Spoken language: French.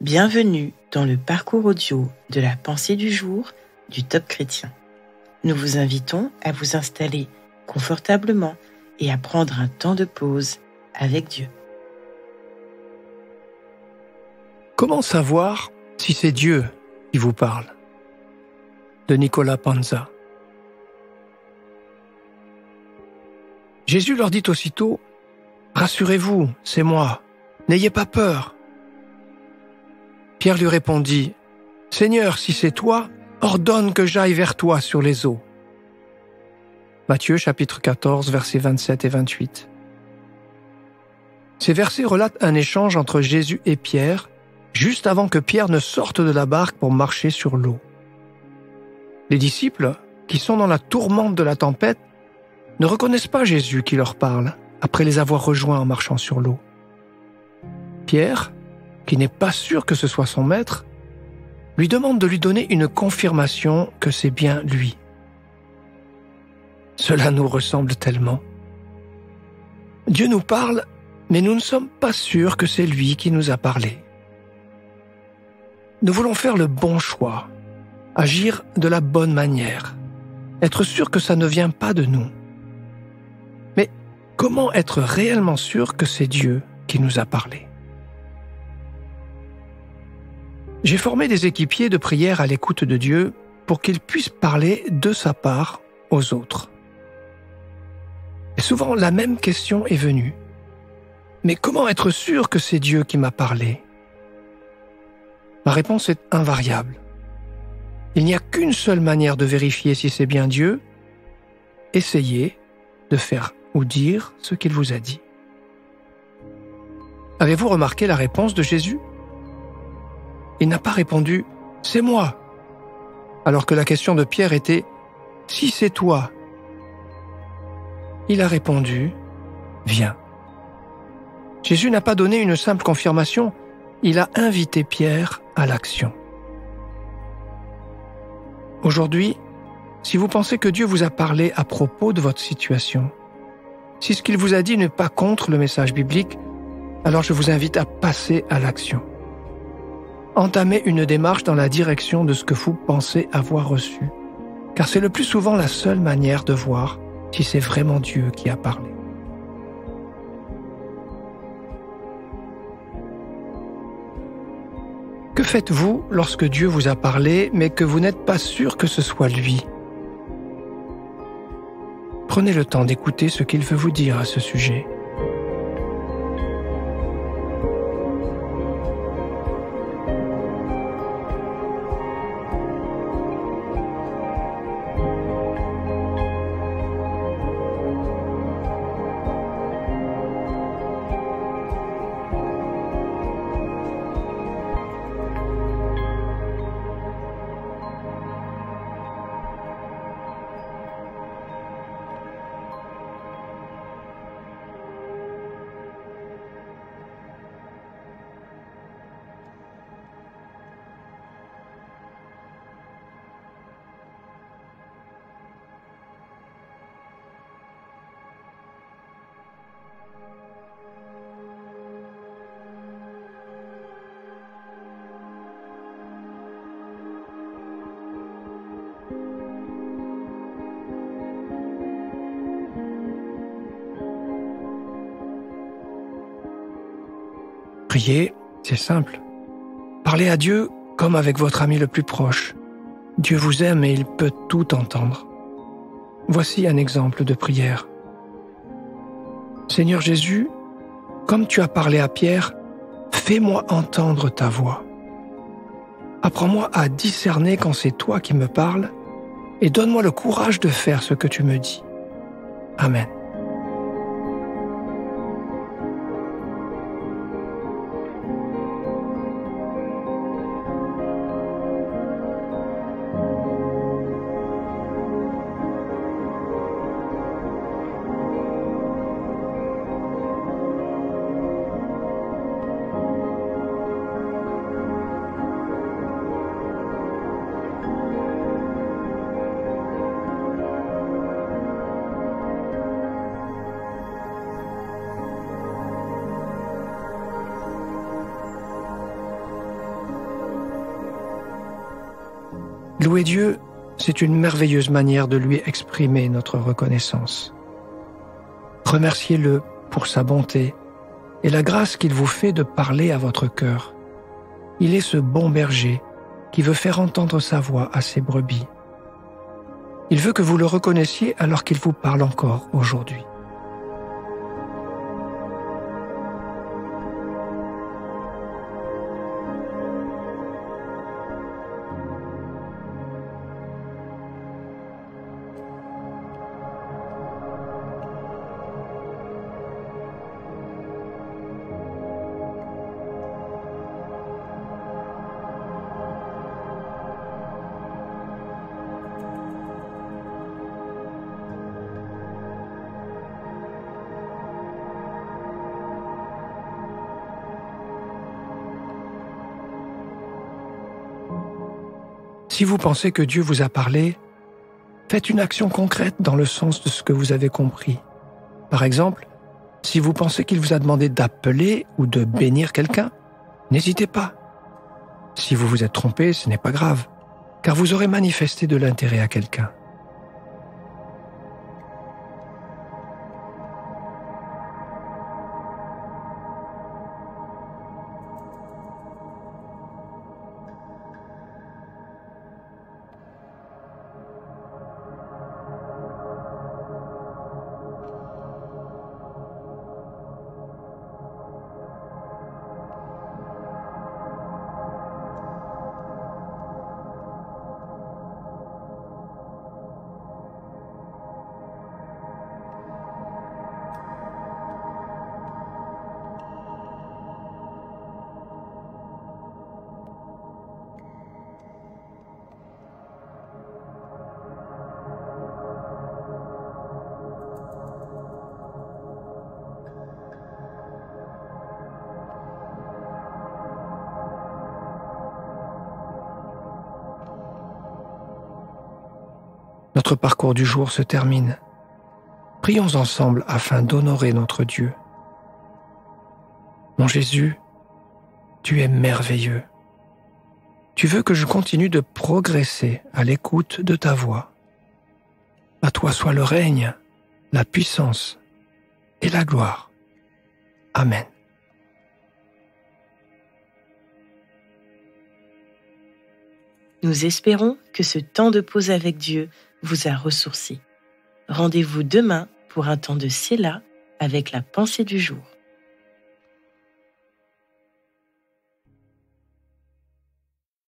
Bienvenue dans le parcours audio de la pensée du jour du Top Chrétien. Nous vous invitons à vous installer confortablement et à prendre un temps de pause avec Dieu. Comment savoir si c'est Dieu qui vous parle? De Nicolas Panza. Jésus leur dit aussitôt « Rassurez-vous, c'est moi, n'ayez pas peur ». Pierre lui répondit « Seigneur, si c'est toi, ordonne que j'aille vers toi sur les eaux. » Matthieu chapitre 14, versets 27 et 28. Ces versets relatent un échange entre Jésus et Pierre, juste avant que Pierre ne sorte de la barque pour marcher sur l'eau. Les disciples, qui sont dans la tourmente de la tempête, ne reconnaissent pas Jésus qui leur parle, après les avoir rejoints en marchant sur l'eau. Pierre, qui n'est pas sûr que ce soit son maître, lui demande de lui donner une confirmation que c'est bien lui. Cela nous ressemble tellement. Dieu nous parle, mais nous ne sommes pas sûrs que c'est lui qui nous a parlé. Nous voulons faire le bon choix, agir de la bonne manière, être sûr que ça ne vient pas de nous. Mais comment être réellement sûr que c'est Dieu qui nous a parlé? J'ai formé des équipiers de prière à l'écoute de Dieu pour qu'ils puissent parler de sa part aux autres. Et souvent, la même question est venue. Mais comment être sûr que c'est Dieu qui m'a parlé? Ma réponse est invariable. Il n'y a qu'une seule manière de vérifier si c'est bien Dieu. Essayez de faire ou dire ce qu'il vous a dit. Avez-vous remarqué la réponse de Jésus? Il n'a pas répondu « C'est moi », alors que la question de Pierre était « Si c'est toi ». Il a répondu « Viens ». Jésus n'a pas donné une simple confirmation, il a invité Pierre à l'action. Aujourd'hui, si vous pensez que Dieu vous a parlé à propos de votre situation, si ce qu'il vous a dit n'est pas contre le message biblique, alors je vous invite à passer à l'action. Entamez une démarche dans la direction de ce que vous pensez avoir reçu, car c'est le plus souvent la seule manière de voir si c'est vraiment Dieu qui a parlé. Que faites-vous lorsque Dieu vous a parlé, mais que vous n'êtes pas sûr que ce soit lui? Prenez le temps d'écouter ce qu'il veut vous dire à ce sujet. Prier, c'est simple. Parlez à Dieu comme avec votre ami le plus proche. Dieu vous aime et il peut tout entendre. Voici un exemple de prière. Seigneur Jésus, comme tu as parlé à Pierre, fais-moi entendre ta voix. Apprends-moi à discerner quand c'est toi qui me parles et donne-moi le courage de faire ce que tu me dis. Amen. Louer Dieu, c'est une merveilleuse manière de lui exprimer notre reconnaissance. Remerciez-le pour sa bonté et la grâce qu'il vous fait de parler à votre cœur. Il est ce bon berger qui veut faire entendre sa voix à ses brebis. Il veut que vous le reconnaissiez alors qu'il vous parle encore aujourd'hui. Si vous pensez que Dieu vous a parlé, faites une action concrète dans le sens de ce que vous avez compris. Par exemple, si vous pensez qu'il vous a demandé d'appeler ou de bénir quelqu'un, n'hésitez pas. Si vous vous êtes trompé, ce n'est pas grave, car vous aurez manifesté de l'intérêt à quelqu'un. Notre parcours du jour se termine. Prions ensemble afin d'honorer notre Dieu. Mon Jésus, tu es merveilleux. Tu veux que je continue de progresser à l'écoute de ta voix. À toi soit le règne, la puissance et la gloire. Amen. Nous espérons que ce temps de pause avec Dieu vous a ressourci. Rendez-vous demain pour un temps de Séla avec la pensée du jour.